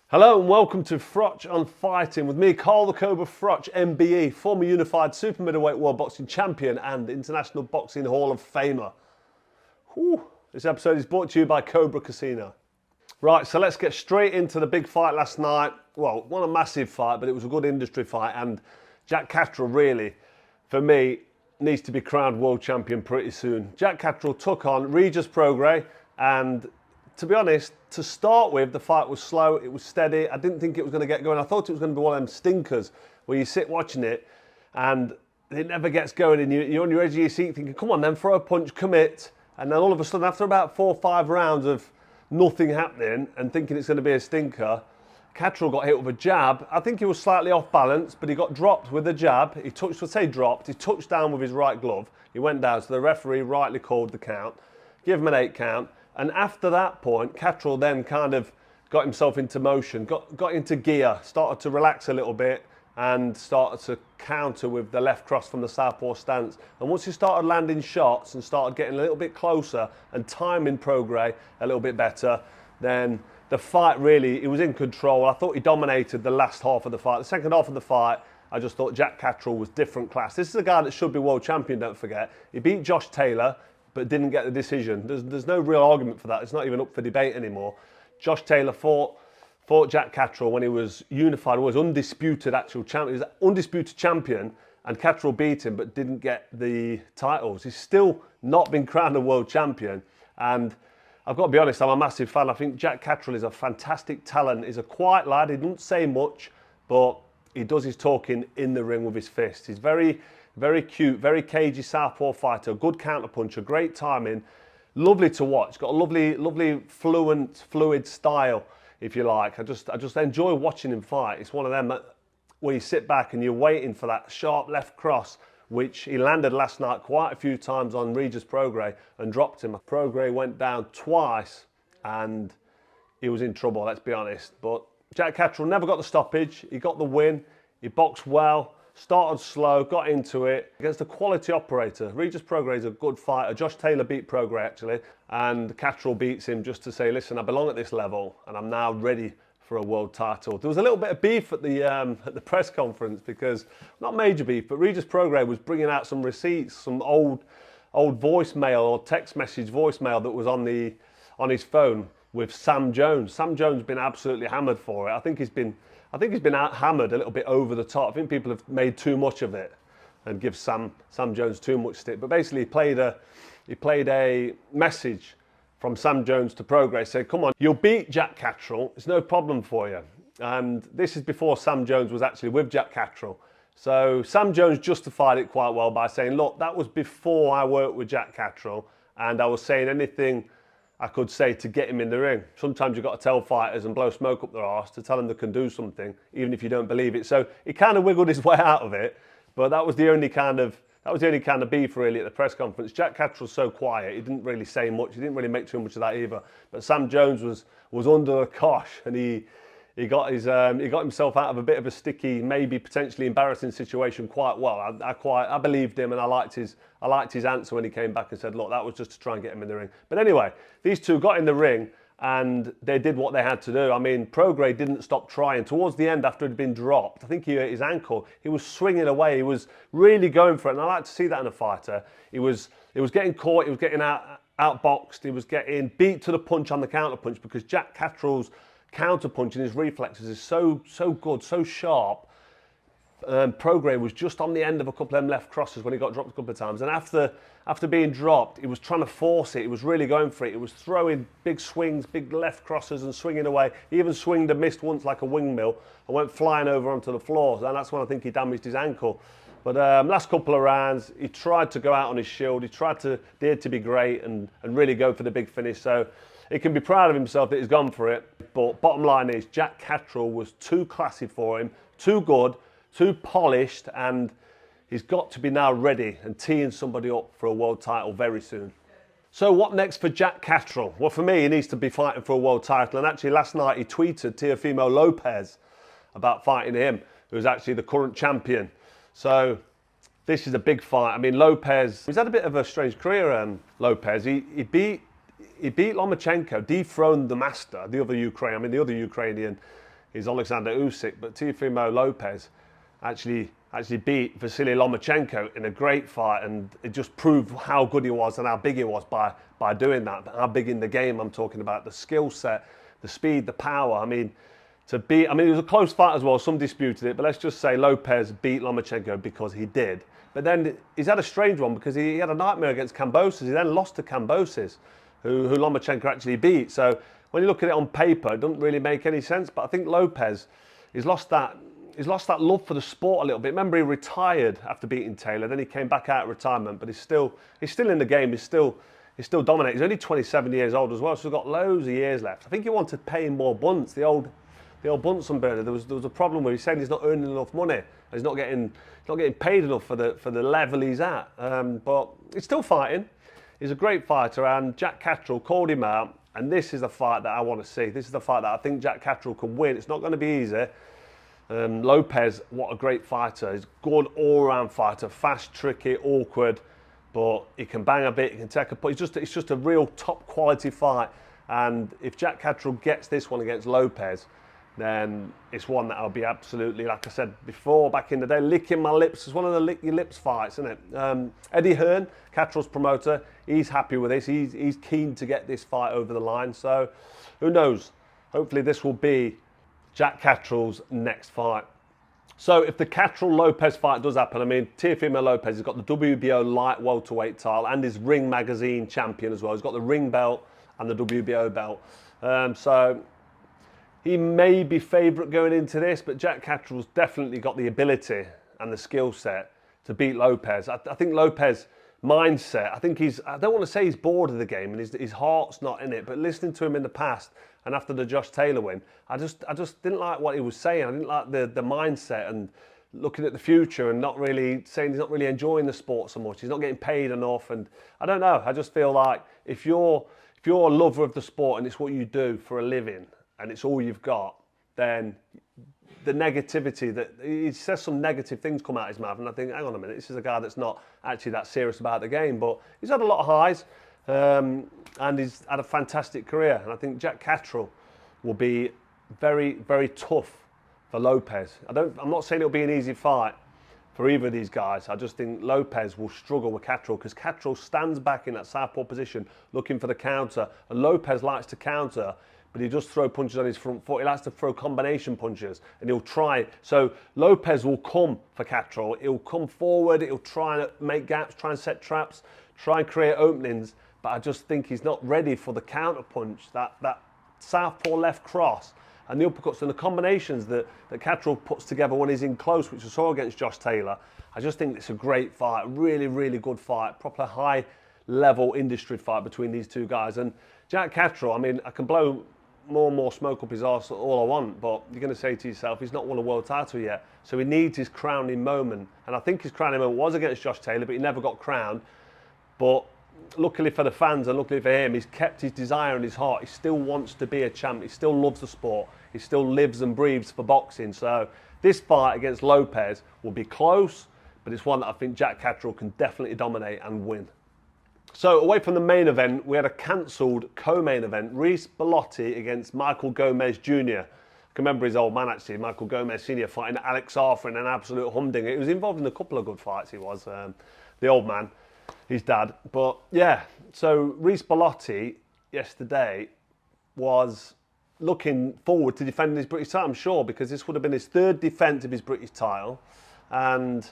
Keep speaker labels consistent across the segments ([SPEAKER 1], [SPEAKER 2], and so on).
[SPEAKER 1] Hello and welcome to Froch on Fighting with me, Carl the Cobra Froch, MBE, former unified super middleweight world boxing champion and International Boxing Hall of Famer. Whew. This episode is brought to you by Cobra Casino. Right, so let's get straight into the big fight last night. Well, not a massive fight, but it was a good industry fight, and Jack Catterall really, for me, needs to be crowned world champion pretty soon. Jack Catterall took on Regis Prograis, and to be honest, to start with, the fight was slow, it was steady. I didn't think it was going to get going. I thought it was going to be one of them stinkers where you sit watching it and it never gets going and you're on your edge of your seat thinking, come on then, throw a punch, commit. And then all of a sudden, after about 4 or 5 rounds of nothing happening and thinking it's going to be a stinker, Catterall got hit with a jab. I think he was slightly off balance, but he got dropped with a jab. He touched, I say dropped, he touched down with his right glove. He went down, so the referee rightly called the count, give him an 8 count. And after that point, Catterall then kind of got himself into motion, got into gear, started to relax a little bit and started to counter with the left cross from the southpaw stance. And once he started landing shots and started getting a little bit closer and timing Prograis a little bit better, then the fight really, he was in control. I thought he dominated the last half of the fight. The second half of the fight, I just thought Jack Catterall was different class. This is a guy that should be world champion, don't forget. He beat Josh Taylor, but didn't get the decision. There's no real argument for that. It's not even up for debate anymore. Josh Taylor fought Jack Catterall when he was unified, was undisputed actual champion. He was undisputed champion, and Catterall beat him, but didn't get the titles. He's still not been crowned a world champion. And I've got to be honest, I'm a massive fan. I think Jack Catterall is a fantastic talent. He's a quiet lad. He doesn't say much, but he does his talking in the ring with his fists. He's very cute, very cagey southpaw fighter, good counter puncher, great timing, lovely to watch. Got a lovely fluid style, if you like. I just enjoy watching him fight. It's one of them where you sit back and you're waiting for that sharp left cross, which he landed last night quite a few times on Regis Prograis and dropped him. Prograis went down twice and he was in trouble, let's be honest. But Jack Catterall never got the stoppage. He got the win. He boxed well. Started slow, got into it against a quality operator. Regis Prograis is a good fighter. Josh Taylor beat Prograis actually, and Catterall beats him just to say, listen, I belong at this level and I'm now ready for a world title. There was a little bit of beef at the press conference because, not major beef, but Regis Prograis was bringing out some receipts, some old voicemail or text message voicemail that was on his phone with Sam Jones. Sam Jones has been absolutely hammered for it. I think he's been out hammered a little bit over the top. I think people have made too much of it and give Sam Jones too much stick. But basically, he played a message from Sam Jones to Prograis, said, "Come on, you'll beat Jack Catterall. It's no problem for you." And this is before Sam Jones was actually with Jack Catterall. So Sam Jones justified it quite well by saying, "Look, that was before I worked with Jack Catterall, and I was saying anything I could say to get him in the ring. Sometimes you've got to tell fighters and blow smoke up their arse to tell them they can do something, even if you don't believe it." So he kind of wiggled his way out of it, but that was the only kind of beef really at the press conference. Jack Catterall's so quiet, he didn't really say much. He didn't really make too much of that either. But Sam Jones was under the cosh, and he got himself out of a bit of a sticky, maybe potentially embarrassing situation quite well. I believed him, and I liked his answer when he came back and said, "Look, that was just to try and get him in the ring." But anyway, these two got in the ring and they did what they had to do. I mean, Prograis didn't stop trying. Towards the end, after he'd been dropped, I think he hurt his ankle. He was swinging away. He was really going for it, and I like to see that in a fighter. He was getting caught. He was getting outboxed. He was getting beat to the punch on the counter punch because Jack Catterall's counter punch and his reflexes is so good, so sharp. Prograis was just on the end of a couple of them left crosses when he got dropped a couple of times. And after being dropped, he was trying to force it. He was really going for it. He was throwing big swings, big left crosses and swinging away. He even swinged and missed once like a windmill and went flying over onto the floor. And that's when I think he damaged his ankle. But last couple of rounds, he tried to go out on his shield. He dared to be great and really go for the big finish. So he can be proud of himself that he's gone for it. But bottom line is, Jack Catterall was too classy for him, too good, too polished, and he's got to be now ready and teeing somebody up for a world title very soon. So what next for Jack Catterall? Well, for me, he needs to be fighting for a world title. And actually, last night he tweeted Teofimo Lopez about fighting him, who's actually the current champion. So this is a big fight. I mean, Lopez, he's had a bit of a strange career, Lopez. He beat Lomachenko, dethroned the master, the other Ukrainian. is Alexander Usyk, but Teofimo Lopez actually beat Vasily Lomachenko in a great fight, and it just proved how good he was and how big he was by doing that. How big in the game I'm talking about, the skill set, the speed, the power. I mean, it was a close fight as well. Some disputed it, but let's just say Lopez beat Lomachenko because he did. But then he's had a strange one because he had a nightmare against Kambosos. He then lost to Kambosos, who Lomachenko actually beat. So when you look at it on paper, it doesn't really make any sense. But I think Lopez, he's lost that love for the sport a little bit. Remember, he retired after beating Taylor. Then he came back out of retirement, but he's still in the game. He's still dominating. He's only 27 years old as well, so he's got loads of years left. I think he wanted to pay him more bunts. The old Bunsen burner. There was a problem where he said he's not earning enough money. He's not getting paid enough for the level he's at. But he's still fighting. He's a great fighter, and Jack Catterall called him out. And this is the fight that I want to see. This is the fight that I think Jack Catterall can win. It's not going to be easy. Lopez, what a great fighter. He's a good all-round fighter, fast, tricky, awkward, but he can bang a bit, he can take a punch. It's just a real top quality fight. And if Jack Catterall gets this one against Lopez, then it's one that I'll be absolutely, like I said before, back in the day, licking my lips. It's one of the lick your lips fights, isn't it? Eddie Hearn, Catterall's promoter, he's happy with this. He's keen to get this fight over the line. So who knows? Hopefully this will be Jack Catterall's next fight. So if the Catterall-Lopez fight does happen, I mean, Teofimo Lopez has got the WBO light welterweight title and his Ring Magazine champion as well. He's got the ring belt and the WBO belt. So he may be favourite going into this, but Jack Catterall's definitely got the ability and the skill set to beat Lopez. I think Lopez mindset, I don't want to say he's bored of the game and his heart's not in it, but listening to him in the past and after the Josh Taylor win, I just didn't like what he was saying. I didn't like the mindset and looking at the future and not really saying he's not really enjoying the sport so much. He's not getting paid enough, and I don't know. I just feel like if you're a lover of the sport and it's what you do for a living and it's all you've got, then the negativity that he says, some negative things come out his mouth, and I think, hang on a minute, this is a guy that's not actually that serious about the game. But he's had a lot of highs, and he's had a fantastic career. And I think Jack Catterall will be very, very tough for Lopez. I'm not saying it'll be an easy fight for either of these guys. I just think Lopez will struggle with Catterall because Catterall stands back in that southpaw position looking for the counter, and Lopez likes to counter, but he does throw punches on his front foot. He likes to throw combination punches, and he'll try. So Lopez will come for Catterall. He'll come forward. He'll try and make gaps, try and set traps, try and create openings. But I just think he's not ready for the counter punch, that southpaw left cross, and the uppercuts and the combinations that Catterall puts together when he's in close, which we saw against Josh Taylor. I just think it's a great fight, really, really good fight, proper high-level industry fight between these two guys. And Jack Catterall, I mean, I can blow more and more smoke up his arse all I want, but you're going to say to yourself, he's not won a world title yet, so he needs his crowning moment. And I think his crowning moment was against Josh Taylor, but he never got crowned. But luckily for the fans and luckily for him, he's kept his desire in his heart. He still wants to be a champ. He still loves the sport. He still lives and breathes for boxing. So this fight against Lopez will be close, but it's one that I think Jack Catterall can definitely dominate and win. So away from the main event, we had a cancelled co-main event, Reece Bellotti against Michael Gomez Jr. I can remember his old man actually, Michael Gomez Sr. fighting Alex Arthur in an absolute humdinger. He was involved in a couple of good fights, he was, the old man, his dad. But yeah, so Reece Bellotti yesterday was looking forward to defending his British title, I'm sure, because this would have been his third defence of his British title. And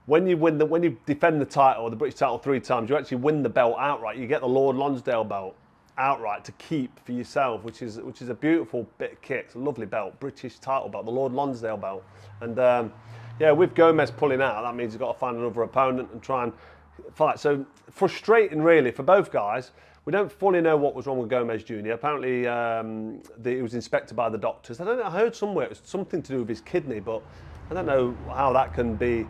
[SPEAKER 1] when you defend the title, the British title 3 times, you actually win the belt outright. You get the Lord Lonsdale belt outright to keep for yourself, which is a beautiful bit of kit. It's a lovely belt, British title belt, the Lord Lonsdale belt. And yeah, with Gomez pulling out, that means you've got to find another opponent and try and fight. So frustrating, really, for both guys. We don't fully know what was wrong with Gomez Jr. Apparently, he was inspected by the doctors. I don't know. I heard somewhere it was something to do with his kidney, but I don't know how that can be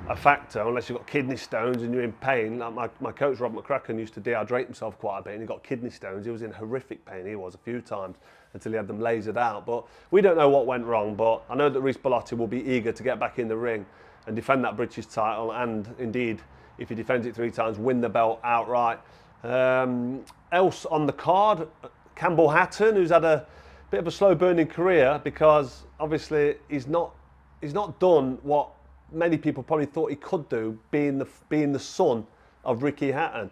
[SPEAKER 1] a factor unless you've got kidney stones and you're in pain. Like my coach Rob McCracken used to dehydrate himself quite a bit, and he got kidney stones. He was in horrific pain. He was a few times until he had them lasered out. But we don't know what went wrong. But I know that Reece Bellotti will be eager to get back in the ring and defend that British title, and indeed, if he defends it 3 times, win the belt outright. Else on the card, Campbell Hatton, who's had a bit of a slow burning career because obviously he's not done what many people probably thought he could do, being the son of Ricky Hatton.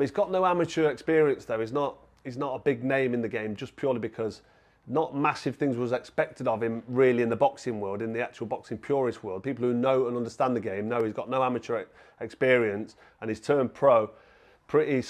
[SPEAKER 1] He's got no amateur experience though. He's not a big name in the game just purely because not massive things was expected of him really in the boxing world, in the actual boxing purist world. People who know and understand the game know he's got no amateur experience, and he's turned pro pretty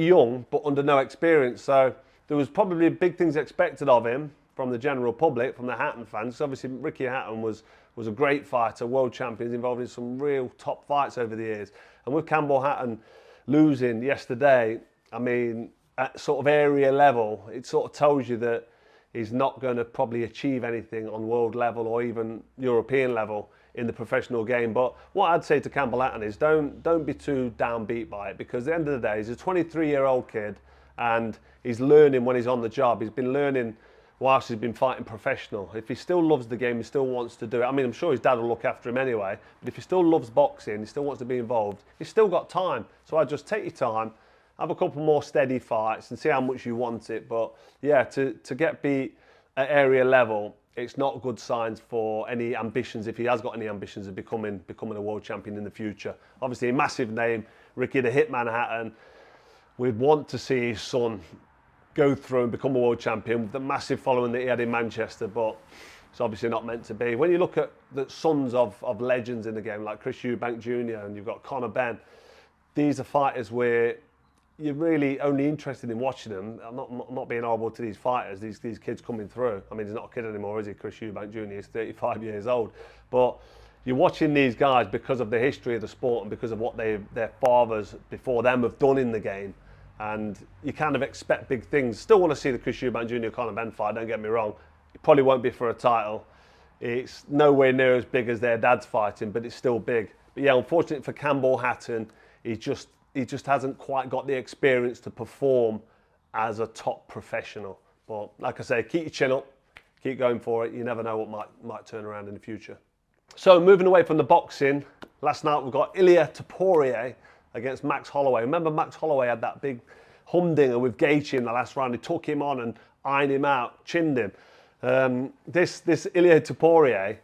[SPEAKER 1] young but under no experience. So there was probably big things expected of him from the general public, from the Hatton fans. Obviously Ricky Hatton was a great fighter, world champion, involved in some real top fights over the years. And with Campbell Hatton losing yesterday, I mean, at sort of area level, it sort of tells you that he's not going to probably achieve anything on world level or even European level in the professional game. But what I'd say to Campbell Hatton is don't be too downbeat by it, because at the end of the day, he's a 23-year-old kid and he's learning when he's on the job. He's been learning whilst he's been fighting professional. If he still loves the game, he still wants to do it. I mean, I'm sure his dad will look after him anyway, but if he still loves boxing, he still wants to be involved, he's still got time. So I'd just take your time, have a couple more steady fights and see how much you want it. But yeah, to get beat at area level, it's not good signs for any ambitions, if he has got any ambitions of becoming a world champion in the future. Obviously a massive name, Ricky the Hitman Hatton. We'd want to see his son go through and become a world champion with the massive following that he had in Manchester, but it's obviously not meant to be. When you look at the sons of legends in the game, like Chris Eubank Jr. and you've got Conor Benn, these are fighters where you're really only interested in watching them. I'm not being horrible to these fighters, these kids coming through. I mean, he's not a kid anymore, is he? Chris Eubank Jr. is 35 years old. But you're watching these guys because of the history of the sport and because of what their fathers before them have done in the game. And you kind of expect big things. Still want to see the Chris Eubank Jr. Conor Benn fight, don't get me wrong. It probably won't be for a title. It's nowhere near as big as their dad's fighting, but it's still big. But yeah, unfortunately for Campbell Hatton, he just hasn't quite got the experience to perform as a top professional. But like I say, keep your chin up, keep going for it. You never know what might turn around in the future. So moving away from the boxing, last night we've got Ilia Topuria against Max Holloway. Remember Max Holloway had that big humdinger with Gaethje in the last round. He took him on and ironed him out, chinned him. This Ilia Topuria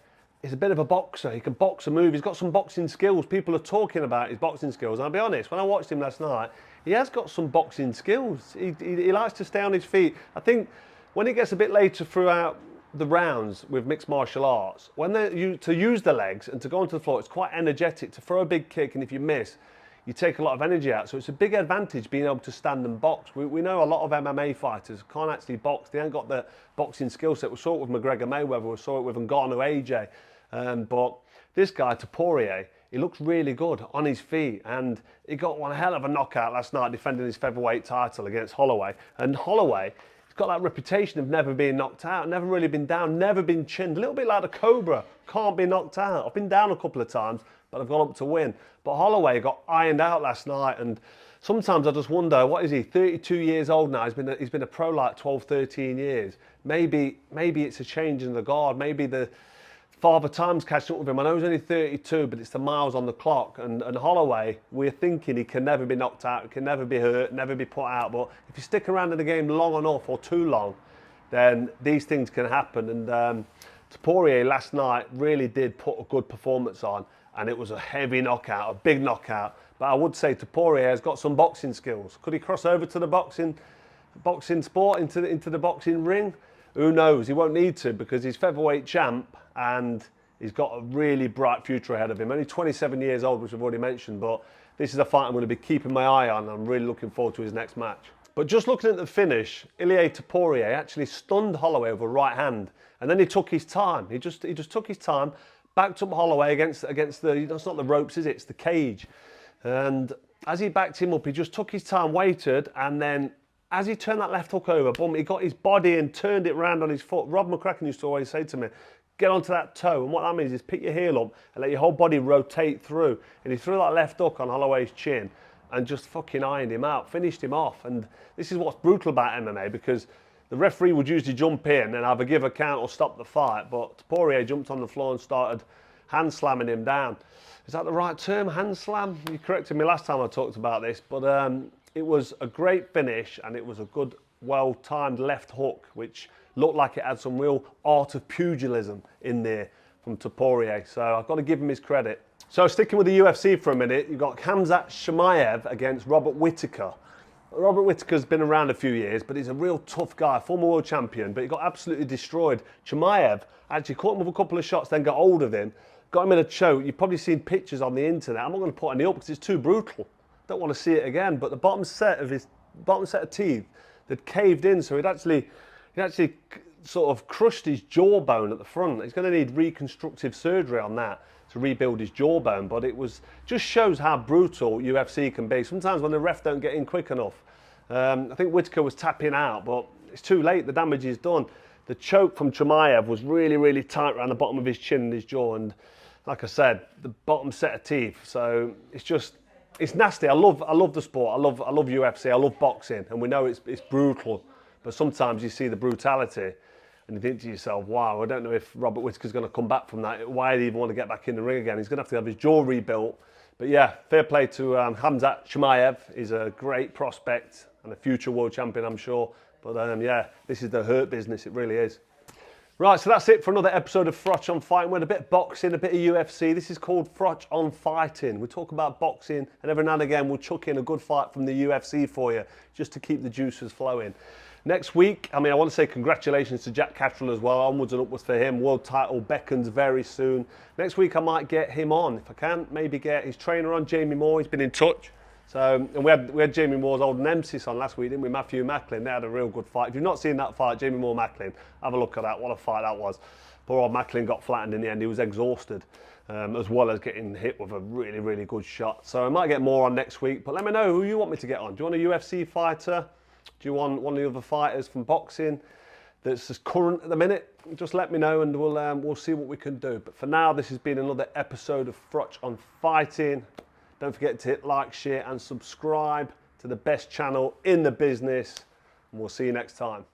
[SPEAKER 1] is a bit of a boxer. He can box and move. He's got some boxing skills. People are talking about his boxing skills. And I'll be honest, when I watched him last night, he has got some boxing skills. He likes to stay on his feet. I think when it gets a bit later throughout the rounds with mixed martial arts, when to use the legs and to go onto the floor, it's quite energetic. To throw a big kick, and if you miss, you take a lot of energy out. So it's a big advantage being able to stand and box. We know a lot of MMA fighters can't actually box. They ain't got the boxing skill set. We saw it with McGregor Mayweather. We saw it with Ngannou AJ. But this guy, Topuria, he looks really good on his feet. And he got one hell of a knockout last night defending his featherweight title against Holloway. And Holloway, he's got that reputation of never being knocked out, never really been down, never been chinned. A little bit like the Cobra, can't be knocked out. I've been down a couple of times, but I've gone up to win. But Holloway got ironed out last night, and sometimes I just wonder, what is he, 32 years old now? He's been a pro like 12, 13 years. Maybe it's a change in the guard. Maybe the Father Time's catching up with him. I know he's only 32, but it's the miles on the clock. And Holloway, we're thinking he can never be knocked out, he can never be hurt, never be put out. But if you stick around in the game long enough or too long, then these things can happen. And Topuria last night really did put a good performance on. And it was a heavy knockout, a big knockout. But I would say Topuria has got some boxing skills. Could he cross over to the boxing sport, into the boxing ring? Who knows? He won't need to, because he's featherweight champ and he's got a really bright future ahead of him. Only 27 years old, which I've already mentioned, but this is a fight I'm going to be keeping my eye on. I'm really looking forward to his next match. But just looking at the finish, Ilia Topuria actually stunned Holloway with a right hand, and then he took his time. He just took his time, backed up Holloway against the, it's not the ropes, is it? It's the cage. And as he backed him up, he just took his time, waited, and then as he turned that left hook over, boom, he got his body and turned it round on his foot. Rob McCracken used to always say to me, get onto that toe. And what that means is pick your heel up and let your whole body rotate through. And he threw that left hook on Holloway's chin and just fucking ironed him out, finished him off. And this is what's brutal about MMA, because the referee would usually jump in and either give a count or stop the fight. But Topuria jumped on the floor and started hand slamming him down. Is that the right term, hand slam? You corrected me last time I talked about this, but it was a great finish and it was a good well-timed left hook, which looked like it had some real art of pugilism in there from Topuria. So I've got to give him his credit. So sticking with the UFC for a minute, you've got Chimaev against Robert Whittaker. Robert Whittaker's been around a few years, but he's a real tough guy, former world champion, but he got absolutely destroyed. Chimaev actually caught him with a couple of shots, then got hold of him, got him in a choke. You've probably seen pictures on the internet. I'm not going to put any up because it's too brutal. Don't want to see it again, but the bottom set of teeth that caved in, so he'd actually sort of crushed his jawbone at the front. He's going to need reconstructive surgery on that to rebuild his jawbone, but it just shows how brutal UFC can be. Sometimes when the ref don't get in quick enough. I think Whittaker was tapping out, but it's too late. The damage is done. The choke from Chimaev was really, really tight around the bottom of his chin and his jaw, and like I said, the bottom set of teeth. So it's nasty. I love the sport. I love UFC. I love boxing, and we know it's brutal, but sometimes you see the brutality and you think to yourself, wow, I don't know if Robert Whittaker's going to come back from that. Why do he even want to get back in the ring again? He's going to have his jaw rebuilt. But yeah, fair play to Chimaev. He's a great prospect and a future world champion, I'm sure. But yeah, this is the hurt business. It really is. Right, so that's it for another episode of Froch on Fighting. We had a bit of boxing, a bit of UFC. This is called Froch on Fighting. We talk about boxing, and every now and again we'll chuck in a good fight from the UFC for you, just to keep the juices flowing. Next week, I want to say congratulations to Jack Catterall as well. Onwards and upwards for him. World title beckons very soon. Next week, I might get him on. If I can, maybe get his trainer on, Jamie Moore. He's been in touch. So, and we had Jamie Moore's old nemesis on last week, didn't we? Matthew Macklin. They had a real good fight. If you've not seen that fight, Jamie Moore Macklin, have a look at that. What a fight that was. Poor old Macklin got flattened in the end. He was exhausted, as well as getting hit with a really, really good shot. So I might get more on next week. But let me know who you want me to get on. Do you want a UFC fighter? Do you want one of the other fighters from boxing that's as current at the minute? Just let me know and we'll see what we can do. But for now, this has been another episode of Froch on Fighting. Don't forget to hit like, share and subscribe to the best channel in the business. And we'll see you next time.